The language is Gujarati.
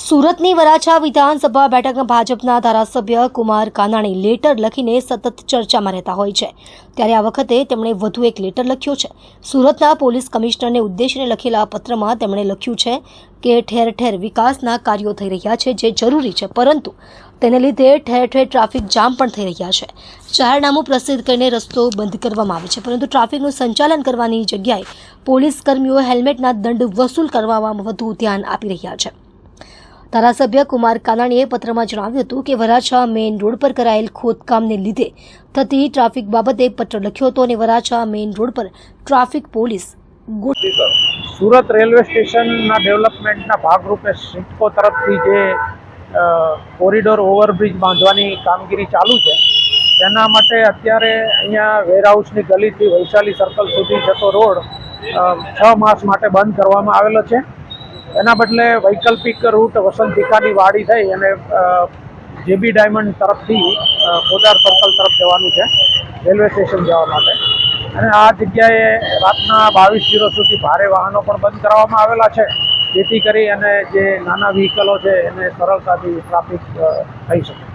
સુરતની વરાછા વિધાનસભા બેઠકના ભાજપના ધારાસભ્ય કુમાર કાનાણી લેટર લખીને સતત ચર્ચામાં રહેતા હોય છે, ત્યારે આ વખતે તેમણે વધુ એક લેટર લખ્યો છે। સુરતના પોલીસ કમિશનરને ઉદ્દેશીને લખેલા પત્રમાં તેમણે લખ્યું છે કે ઠેર ઠેર વિકાસના કાર્યો થઈ રહ્યા છે, જે જરૂરી છે, પરંતુ તેને લીધે ઠેર ઠેર ટ્રાફિક જામ પણ થઈ રહ્યા છે। જાહેરનામું પ્રસિદ્ધ કરીને રસ્તો બંધ કરવામાં આવે છે, પરંતુ ટ્રાફિકનું સંચાલન કરવાની જગ્યાએ પોલીસ કર્મીઓ હેલ્મેટના દંડ વસૂલ કરવામાં વધુ ધ્યાન આપી રહ્યા છે। ધારાસભ્ય કુમાર કાનાણીએ પત્રમાં જણાવ્યું હતું કે વરાછા મેઇન રોડ પર કરાયેલ ખોદકામને લીધે થતી ટ્રાફિક બાબતે પત્ર લખ્યો હતો અને વરાછા મેઇન રોડ પર ટ્રાફિક પોલીસ સુરત રેલવે સ્ટેશનના ડેવલપમેન્ટના ભાગરૂપે સિડકો તરફથી જે કોરિડોર ઓવરબ્રિજ બાંધવાની કામગીરી ચાલુ છે, તેના માટે અત્યારે અહીંયા વેરહાઉસની ગલીથી વૈશાલી સર્કલ સુધી જતો રોડ 6 માસ માટે બંધ કરવામાં આવેલો છે। એના બદલે વૈકલ્પિક રૂટ વસંતિકાની વાડી થઈ અને જેબી ડાયમંડ તરફથી પોદાર સર્કલ તરફ જવાનું છે રેલવે સ્ટેશન જવા માટે। અને આ જગ્યાએ રાતના 22:00 સુધી ભારે વાહનો પણ બંધ કરવામાં આવેલા છે, જેથી કરી અને જે નાના વ્હીકલો છે એને સરળતાથી ટ્રાફિક થઈ શકે।